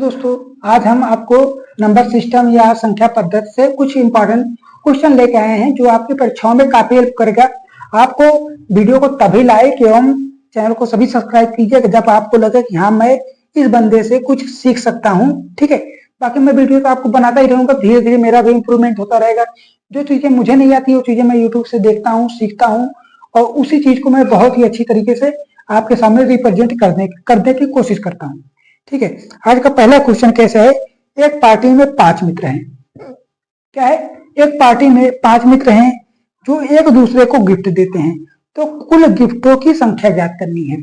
दोस्तों, आज हम आपको नंबर सिस्टम या संख्या पद्धति से कुछ इंपॉर्टेंट क्वेश्चन लेके आए हैं जो आपकी परीक्षाओं में काफी हेल्प करेगा। आपको वीडियो को तभी लाइक एवं चैनल को सभी सब्सक्राइब कीजिएगा जब आपको लगे कि हाँ मैं इस बंदे से कुछ सीख सकता हूँ। ठीक है, बाकी मैं वीडियो तो आपको बनाता ही रहूंगा, धीरे धीरे मेरा भी इंप्रूवमेंट होता रहेगा। जो चीजें मुझे नहीं आती वो चीजें मैं यूट्यूब से देखता हूँ, सीखता हूँ और उसी चीज को मैं बहुत ही अच्छी तरीके से आपके सामने रिप्रेजेंट करने की कोशिश करता हूँ। ठीक है, आज का पहला क्वेश्चन कैसे है। एक पार्टी में 5 मित्र हैं। क्या है, एक पार्टी में 5 मित्र हैं जो एक दूसरे को गिफ्ट देते हैं, तो कुल गिफ्टों की संख्या ज्ञात करनी है।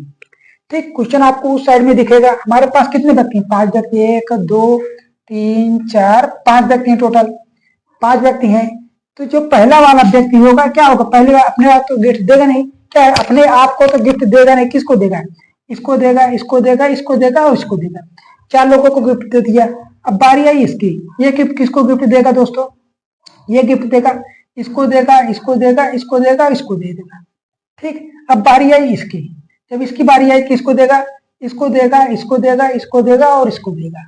ठीक, क्वेश्चन आपको उस साइड में दिखेगा। हमारे पास कितने व्यक्ति हैं? 5 व्यक्ति, 1 2 3 4 5 व्यक्ति हैं, टोटल 5 व्यक्ति हैं। तो जो पहला वाला व्यक्ति होगा क्या होगा, पहले अपने आप तो गिफ्ट देगा नहीं। क्या है, अपने आप को तो गिफ्ट देगा नहीं, किसको देगा? इसको देगा, इसको देगा, इसको देगा और इसको देगा। 4 लोगों को गिफ्ट दे दिया। अब बारी आई इसकी, ये गिफ्ट किसको गिफ्ट देगा दोस्तों? ये गिफ्ट देगा, इसको देगा, इसको देगा, इसको देगा, इसको दे देगा। ठीक, अब बारी आई इसकी। जब इसकी बारी आई किसको देगा? इसको देगा, इसको देगा, इसको देगा और इसको देगा।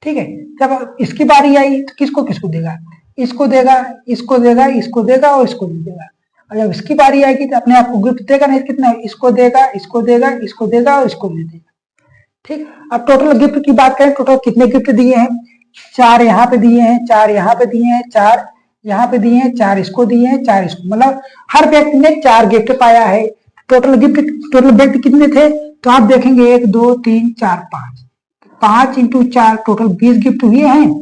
ठीक है, जब इसकी बारी आई तो किसको किसको देगा? इसको देगा, इसको देगा, इसको देगा और इसको दे देगा। और जब इसकी बारी आएगी तो अपने आप को गिफ्ट देगा नहीं, कितना? इसको देगा, इसको देगा, इसको देगा और इसको दे देगा। ठीक, अब टोटल गिफ्ट की बात करें, टोटल कितने गिफ्ट दिए हैं? 4 यहाँ पे दिए हैं, 4 यहाँ पे दिए हैं, 4 यहाँ पे दिए हैं, 4 इसको दिए हैं, 4 इसको, मतलब हर व्यक्ति ने 4 गिफ्ट पाया है। टोटल व्यक्ति कितने थे? तो आप देखेंगे 1 2 3 4 5, 5 × 4 टोटल 20 गिफ्ट हुए हैं।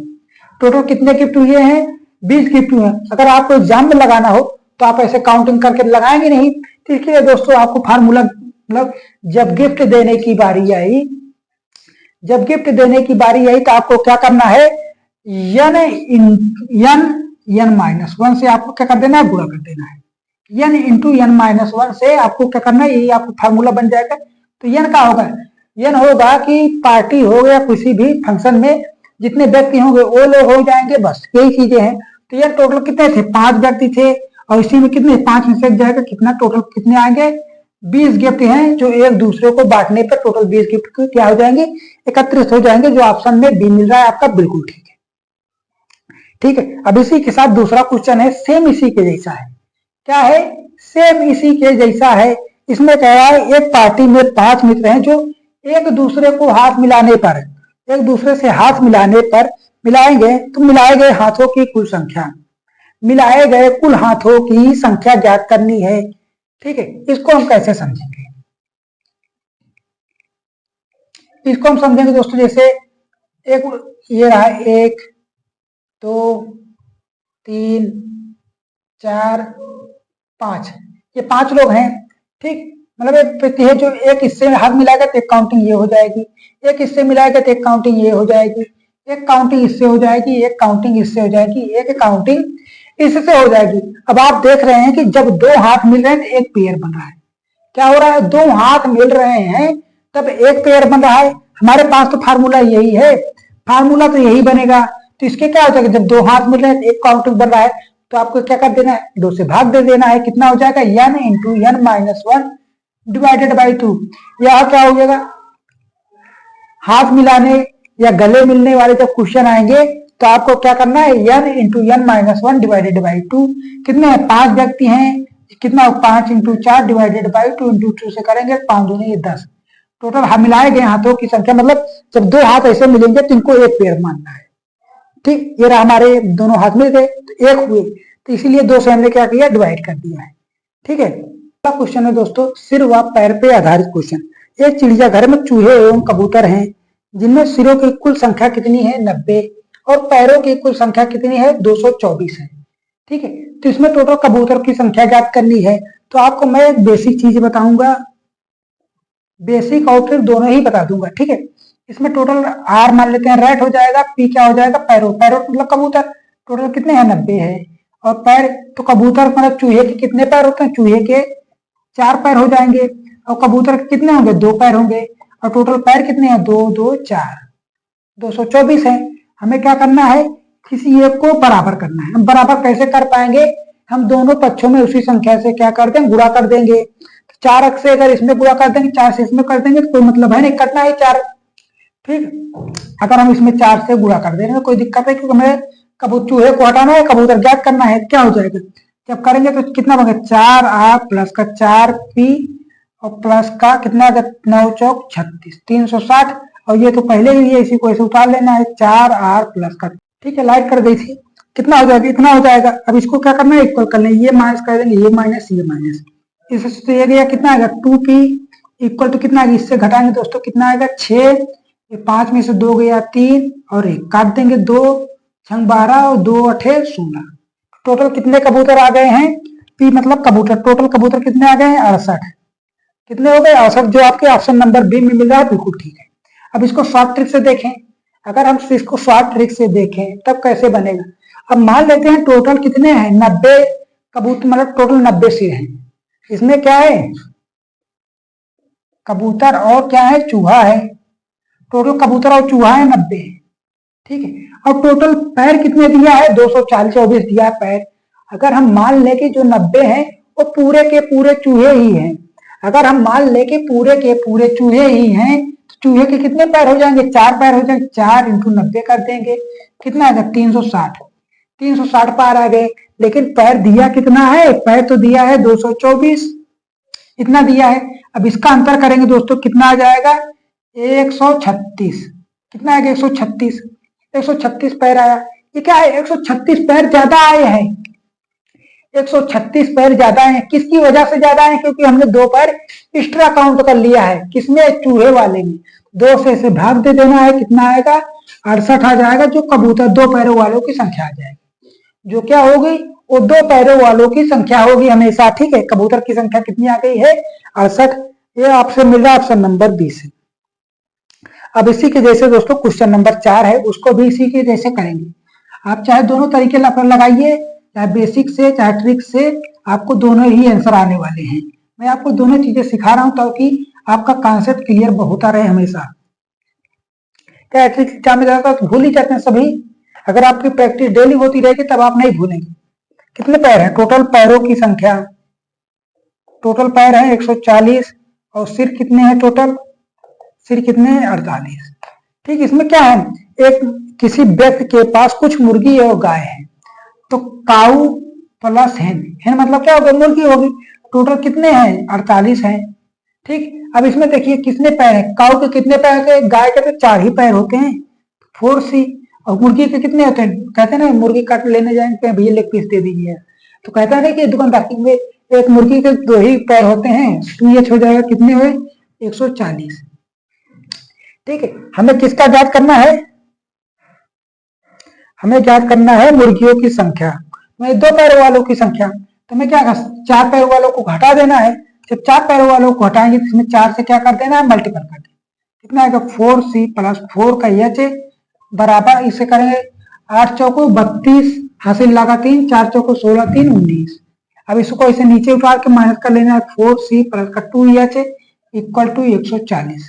टोटल कितने गिफ्ट हुए हैं? 20 गिफ्ट हुए हैं। अगर आपको एग्जाम में लगाना हो तो आप ऐसे काउंटिंग करके लगाएंगे नहीं। तो इसलिए दोस्तों आपको फार्मूला, मतलब जब गिफ्ट देने की बारी आई तो आपको क्या करना है? n-1 से आपको क्या कर देना है? गुणा कर देना है। n × n-1 से आपको क्या करना है? यही आपको फार्मूला बन जाएगा। तो n का होगा, n होगा कि पार्टी हो गया किसी भी फंक्शन में जितने व्यक्ति होंगे वो लोग हो जाएंगे, बस यही चीजें हैं। तो ये टोटल कितने थे? 5 व्यक्ति थे और इसी में कितने 5 में से जाएगा कितना, टोटल कितने आएंगे? 20 गिफ्ट हैं जो एक दूसरे को बांटने पर टोटल 20 गिफ्ट क्या हो जाएंगे? एकत्रित हो जाएंगे। जो ऑप्शन में बी मिल रहा है आपका, बिल्कुल ठीक है। ठीक है, अब इसी के साथ दूसरा क्वेश्चन है, सेम इसी के जैसा है। क्या है? सेम इसी के जैसा है। इसमें कह रहा है एक पार्टी में 5 मित्र हैं जो एक दूसरे को हाथ मिलाने पर, एक दूसरे से हाथ मिलाने पर मिलाएंगे तो मिलाए गए हाथों की कुल संख्या, मिलाए गए कुल हाथों की संख्या ज्ञात करनी है। ठीक है, इसको हम कैसे समझेंगे? इसको हम समझेंगे दोस्तों, जैसे एक ये रहा 1 2 3 4 5, ये 5 लोग हैं। ठीक, मतलब एक व्यक्ति है जो एक हिस्से में हाथ मिलाएगा तो एक काउंटिंग ये हो जाएगी, एक हिस्से मिलाएगा तो एक काउंटिंग ये हो जाएगी, एक काउंटिंग इससे हो जाएगी, एक काउंटिंग इससे हो जाएगी, एक काउंटिंग इससे हो जाएगी। अब आप देख रहे हैं कि जब 2 हाथ मिल रहे हैं तो एक पेयर बन रहा है। क्या हो रहा है? 2 हाथ मिल रहे हैं तब एक पेयर बन रहा है। हमारे पास तो फार्मूला यही है, फार्मूला तो यही बनेगा। तो इसके क्या हो जाएगा? जब 2 हाथ मिल रहे हैं तो एक काउंटिंग बन रहा है, तो आपको क्या कर देना है? 2 से भाग दे देना है। कितना हो जाएगा? n × n-1 divided by 2। यह क्या हो जाएगा? हाथ मिलाने या गले मिलने वाले जब क्वेश्चन आएंगे तो आपको क्या करना है? n × n-1 divided by 2। कितने हैं? 5 व्यक्ति हैं। कितना? 5 × 4 डिवाइडेड बाई 2 × 2 से करेंगे 5 दूनी ये 10। टोटल हम मिलाए गए हाथों की संख्या, मतलब जब 2 हाथ ऐसे मिलेंगे तो इनको एक पेयर मानना है। ठीक, ये रहा, हमारे दोनों हाथ मिल गए तो एक हुए, तो इसीलिए 2 से हमने क्या किया? डिवाइड कर दिया है। ठीक है, अगला क्वेश्चन है दोस्तों सिर व पैर पे आधारित क्वेश्चन। एक चिड़ियाघर में चूहे एवं कबूतर हैं जिनमें सिरों की कुल संख्या कितनी है? 90 और पैरों की कुल संख्या कितनी है? 224 है। ठीक है, तो इसमें टोटल कबूतर की संख्या ज्ञात करनी है। तो आपको मैं एक बेसिक चीज बताऊंगा, बेसिक और फिर दोनों ही बता दूंगा। ठीक है, इसमें टोटल आर मान लेते हैं, रेट हो जाएगा, पी क्या हो जाएगा? पैरों, पैरों मतलब कबूतर। टोटल कितने हैं? 90 है। और पैर तो कबूतर मतलब चूहे के कितने पैर होते हैं? चूहे के 4 पैर हो जाएंगे और कबूतर के कितने होंगे? 2 पैर होंगे। और टोटल पैर कितने हैं? 2 2 4 224 है। हमें क्या करना है? किसी एक को बराबर करना है। हम बराबर कैसे कर पाएंगे? हम दोनों पक्षों में उसी संख्या से क्या कर देंगे? गुणा कर देंगे। 4 से अगर इसमें गुणा कर देंगे, 4 से इसमें कर देंगे तो कोई मतलब है नहीं, करना है 4। ठीक। अगर हम इसमें 4 से गुणा कर देंगे तो कोई दिक्कत है, क्योंकि हमें चूहे को हटाना है, कबूतर ज्ञात करना है। क्या हो जाएगा जब करेंगे तो कितना बनेगा, 4r प्लस का 4p और प्लस का कितना, 9 चौक 36, 360। और ये तो पहले ही है, इसी को ऐसे उतार लेना है, 4r प्लस का, ठीक है, लाइट कर दी थी। कितना हो जाएगा, इतना हो जाएगा। अब इसको क्या करना है, इक्वल कर लें, ये माइनस कर देंगे, ये माइनस ये माइनस, इससे तो ये गया, कितना आएगा 2p इक्वल टू कितना आएगा, इससे घटाएंगे दोस्तों कितना आएगा 6, ये 5 में से 2 गया 3 और 1 काट देंगे, 2 छंग 12 और 2 अठे 16। टोटल कितने कबूतर आ गए हैं, पी मतलब कबूतर, टोटल कबूतर कितने आ गए हैं 68। कितने हो गए 68, जो आपके ऑप्शन नंबर बी में मिल रहा है, बिल्कुल ठीक है। अब इसको शॉर्ट ट्रिक से देखें, अगर हम इसको शॉर्ट ट्रिक से देखें तब कैसे बनेगा। अब मान लेते हैं टोटल कितने हैं 90 कबूतर, मतलब टोटल 90 सिर हैं। इसमें क्या है, कबूतर और क्या है, चूहा है। टोटल कबूतर और चूहा है 90, ठीक है। और टोटल पैर कितने दिया है, 240 दिया है पैर। अगर हम मान ले कि जो 90 हैं वो पूरे के पूरे चूहे ही हैं, अगर हम मान ले कि पूरे के पूरे चूहे ही हैं, तो चूहे के कितने पैर हो जाएंगे, 4 पैर हो जाएंगे, 4 × 90 कर देंगे, कितना आएगा 360, 360 पैर आ गए। लेकिन पैर दिया कितना है, पैर तो दिया है 224, इतना दिया है। अब इसका अंतर करेंगे दोस्तों, कितना आ जाएगा 136, कितना आएगा 136, 136 पैर आया। ये क्या है, 136 पैर ज्यादा आए हैं, 136 पैर ज्यादा है। किसकी वजह से ज्यादा है, क्योंकि हमने 2 पैर एक्स्ट्रा काउंट कर लिया है, किसमें, चूहे वाले में। 2 से इसे भाग दे देना है, कितना आएगा 68 आ जाएगा, जो कबूतर 2 पैरों वालों की संख्या आ जाएगी, जो क्या होगी, वो 2 पैरों वालों की संख्या होगी हमेशा, ठीक है। कबूतर की संख्या कितनी आ गई है 68, ये आपसे मिल रहा है ऑप्शन नंबर 20 है। अब इसी के जैसे दोस्तों क्वेश्चन नंबर 4 है, उसको भी इसी के जैसे करेंगे। आप चाहे दोनों तरीके लगाइए, चाहे बेसिक से चाहे ट्रिक से, आपको दोनों ही आंसर आने वाले हैं। मैं आपको दोनों चीजें सिखा रहा हूं ताकि आपका कॉन्सेप्ट क्लियर होता रहे हमेशा। क्या ट्रिक एग्जाम में जाता तो भूल ही जाते हैं सभी, अगर आपकी प्रैक्टिस डेली होती रहेगी तब आप नहीं भूलेंगे। कितने पैर है, टोटल पैरों की संख्या, टोटल पैर है 140 और सिर कितने हैं, टोटल सिर कितने हैं 48, ठीक। इसमें क्या है, एक किसी व्यक्ति के पास कुछ मुर्गी और गाय है, तो काऊ प्लस हेन मतलब क्या होगा, मुर्गी होगी। टोटल कितने हैं 48 हैं, ठीक। अब इसमें देखिए कितने पैर हैं, काऊ के कितने पैर है, गाय के तो 4 ही पैर होते हैं 4c, और मुर्गी के कितने होते हैं, कहते हैं ना मुर्गी काट लेने जाएंगे भैया लेग पीस दे दीजिए, तो कहता है ना कि दुकानदार में एक मुर्गी के 2 ही पैर होते हैं, 2h हो जाएगा, कितने हुए 140, ठीक है। हमें किसका ज्ञात करना है, हमें ज्ञात करना है मुर्गियों की संख्या, मैं 2 पैरों वालों की संख्या। तो मैं क्या 4 पैरों वालों को घटा देना है, जब 4 पैरों वालों को हटाएंगे तो इसमें 4 से क्या कर देना है, मल्टीपल कर देना, कितना आएगा 4c प्लस 4 का h बराबर, इसे करेंगे 8 चौको 32, हासिल लगा 3, 4 चौको 16, 3 19। अब इसको इसे नीचे उतार के माइनस कर लेना है, 4c प्लस का 2h इक्वल टू 140,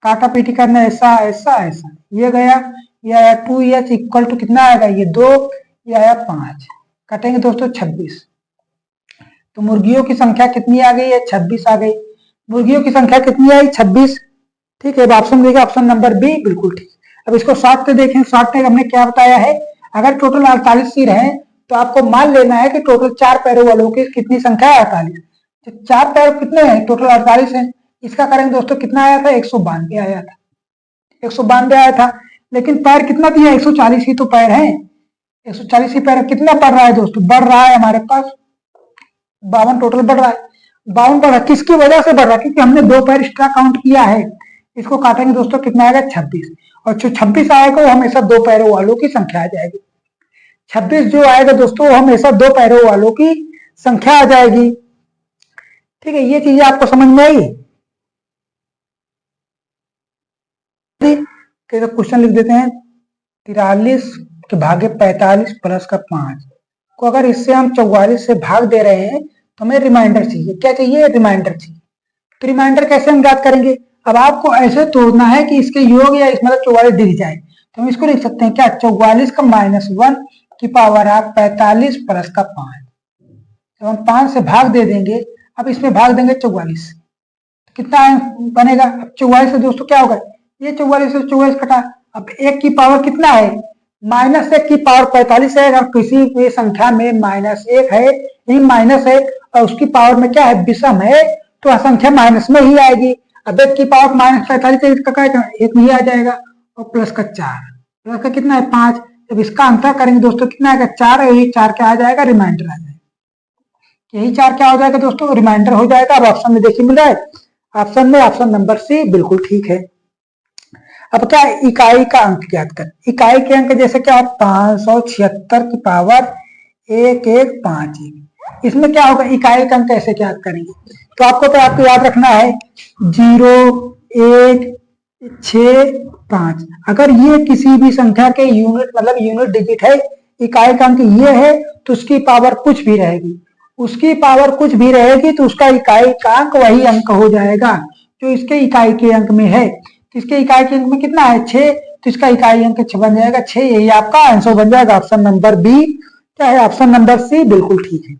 काटा पीटी करना ऐसा ऐसा ऐसा, ये गया, ये आया 2h इक्वल टू कितना आएगा, ये 2, ये आया 5, कटेंगे दोस्तों 26। तो मुर्गियों की संख्या कितनी आ गई है, 26 आ गई। मुर्गियों की संख्या कितनी आई 26, ठीक है। अब ऑप्शन देखिए, ऑप्शन नंबर बी बिल्कुल ठीक। अब इसको शॉर्ट से देखें, शॉर्ट में हमने क्या बताया है, अगर टोटल 48 सिर है तो आपको मान लेना है कि टोटल 4 पैरों वालों की कितनी संख्या है 48, तो 4 पैर कितने हैं, टोटल 48 है। इसका करेंगे दोस्तों, कितना आया था 192 आया था, 192 आया था। लेकिन पैर कितना दिया, 140 ही तो पैर है, 140 ही पैर, कितना बढ़ रहा है दोस्तों, बढ़ रहा है हमारे पास 52 टोटल बढ़ रहा है, 52 बढ़ रहा है। किसकी वजह से बढ़ रहा है, क्योंकि हमने 2 पैर एक्स्ट्रा काउंट किया है। इसको काटेंगे दोस्तों, कितना आएगा 26, और जो 26 आएगा वो हमेशा 2 पैरों वालों की संख्या आ जाएगी। 26 जो आएगा दोस्तों वो हमेशा 2 पैरों वालों की संख्या आ जाएगी, ठीक है। ये चीजें आपको समझ में आई। क्वेश्चन लिख देते हैं, 43 के भागे 45 प्लस का 5 को अगर इससे हम 44 से भाग दे रहे हैं तो हमें रिमाइंडर चाहिए। क्या चाहिए, रिमाइंडर चाहिए। तो रिमाइंडर कैसे हम ज्ञात करेंगे, अब आपको ऐसे तोड़ना है कि इसके योग या इस मतलब 44 दिख जाए, तो हम इसको लिख सकते हैं क्या, 44 का -1 की पावर आप 45 प्लस का 5, जब हम 5 से भाग दे देंगे, अब इसमें भाग देंगे 44, कितना बनेगा, अब 44 से दोस्तों क्या होगा ये 44 से 44 कटा। अब 1 की पावर कितना है, -1 की पावर 45 है। अगर किसी भी संख्या में -1 है, ये माइनस है और उसकी पावर में क्या है, विषम है, तो वह संख्या माइनस में ही आएगी। अब 1 की पावर -45 है, इसका क्या एक नहीं आ जाएगा, और प्लस का 4, प्लस का कितना है 5। जब इसका अंतर करेंगे दोस्तों कितना आएगा 4, यही 4 क्या आ जाएगा, रिमाइंडर आ जाएगा। यही 4 क्या हो जाएगा दोस्तों, रिमाइंडर हो जाएगा। अब ऑप्शन में देखिए मिल रहा है, ऑप्शन में ऑप्शन नंबर सी बिल्कुल ठीक है। अब क्या इकाई का अंक ज्ञात कर। इकाई के अंक जैसे क्या 576 की पावर 1151। इसमें क्या होगा, इकाई का अंक कैसे ज्ञात करेंगे, तो आपको याद रखना है 0 1 6 5। अगर ये किसी भी संख्या के यूनिट मतलब यूनिट डिजिट है, इकाई का अंक ये है, तो उसकी पावर कुछ भी रहेगी, उसकी पावर कुछ भी रहेगी तो उसका इकाई का अंक वही अंक हो जाएगा जो इसके इकाई के अंक में है। तो इसके इकाई के अंक में कितना है 6, तो इसका इकाई अंक 6 बन जाएगा 6, यही आपका आंसर बन जाएगा। ऑप्शन नंबर बी क्या है, ऑप्शन नंबर सी बिल्कुल ठीक है।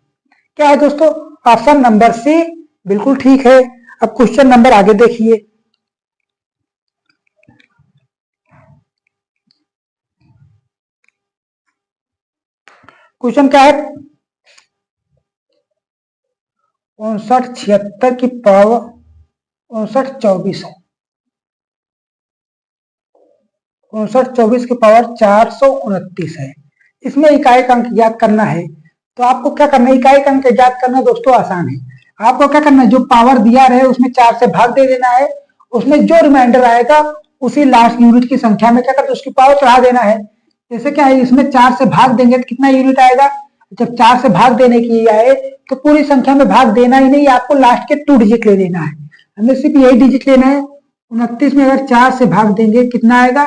क्या है दोस्तों, ऑप्शन नंबर सी बिल्कुल ठीक है। अब क्वेश्चन नंबर आगे देखिए, क्वेश्चन क्या है 5976 की पावर 5924 है, 5924 की पावर 429 है। इसमें इकाई का अंक ज्ञात करना है, तो आपको क्या करना है, इकाई का अंक ज्ञात करना दोस्तों आसान है। आपको क्या करना है, जो पावर दिया रहे उसमें 4 से भाग दे देना है, उसमें जो रिमाइंडर आएगा उसी लास्ट यूनिट की संख्या में क्या करते उसकी पावर चढ़ा देना है। जैसे क्या है, इसमें 4 से भाग देंगे तो कितना यूनिट आएगा, जब 4 से भाग देने की आए तो पूरी संख्या में भाग देना ही नहीं, आपको लास्ट के 2 डिजिट ले लेना है। हमें सिर्फ यही डिजिट लेना है। 29 में अगर 4 से भाग देंगे कितना आएगा,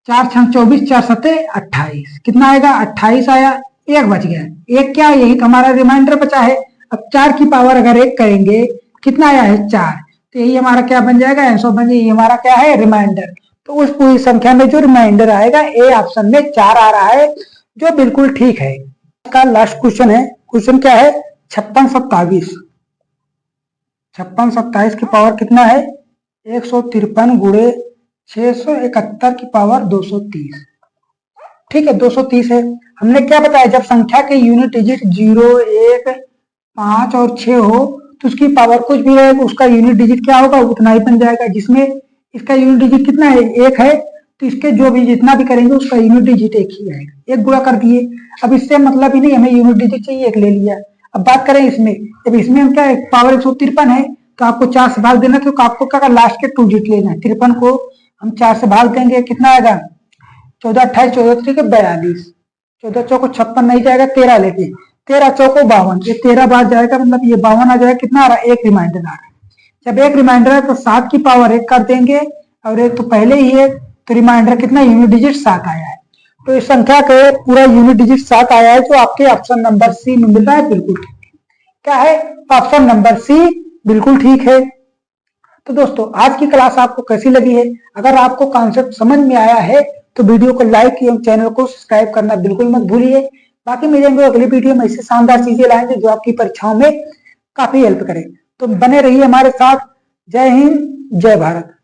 4 छंग 24, 4 सत्ते 28, कितना आएगा 28 आया, 1 बच गया। 1 क्या है, यही हमारा रिमाइंडर बचा है। अब 4 की पावर अगर 1 करेंगे कितना आया है 4, तो यही हमारा क्या बन जाएगा आंसर बन जाएगा, हमारा क्या है रिमाइंडर। तो उस पूरी संख्या में जो रिमाइंडर आएगा ए ऑप्शन में 4 आ रहा है, जो बिल्कुल ठीक है। इसका लास्ट क्वेश्चन है, क्वेश्चन क्या है 5627। 5627 की पावर कितना है 153 गुणे 671 की पावर 230। ठीक है 230 है। हमने क्या बताया, जब संख्या के यूनिट डिजिट 0 1 5 और 6 हो तो उसकी पावर कुछ भी रहेगा, उसका यूनिट डिजिट क्या होगा उतना ही बन जाएगा। जिसमें इसका यूनिट डिजिट कितना है 1 है, तो इसके जो भी जितना भी करेंगे उसका यूनिट डिजिट 1 ही आएगा। 1 गुणा कर दिए, अब इससे मतलब ही नहीं, हमें यूनिट डिजिट चाहिए 1 ले लिया। अब बात करें इसमें, जब इसमें हम क्या है पावर 153 है, तो आपको 4 से भाग देना, तो आपको क्या लास्ट के 2 डिजिट लेना है। 53 को हम 4 से भाग देंगे कितना आएगा 14 28 14 3 42, 14 चौको 56 नहीं जाएगा 13 लेके, 13 चौको 52, ये 13 बार जाएगा, मतलब ये 52 आ जाएगा। कितना आ रहा है, 1 रिमाइंडर आ रहा है। जब 1 रिमाइंडर है तो 7 की पावर 1 कर देंगे, और 1 तो पहले ही है, तो रिमाइंडर कितना यूनिट डिजिट 7 आया है। तो इस संख्या के पूरा यूनिट डिजिट 7 आया है, जो आपके ऑप्शन नंबर सी में मिल रहा है बिल्कुल ठीक है। क्या है, ऑप्शन नंबर सी बिल्कुल ठीक है। तो दोस्तों आज की क्लास आपको कैसी लगी है, अगर आपको कॉन्सेप्ट समझ में आया है तो वीडियो को लाइक एवं चैनल को सब्सक्राइब करना बिल्कुल मत भूलिए। बाकी मिलेंगे अगली वीडियो में ऐसी शानदार चीजें लाएंगे जो आपकी परीक्षाओं में काफी हेल्प करे। तो बने रहिए हमारे साथ। जय हिंद, जय भारत।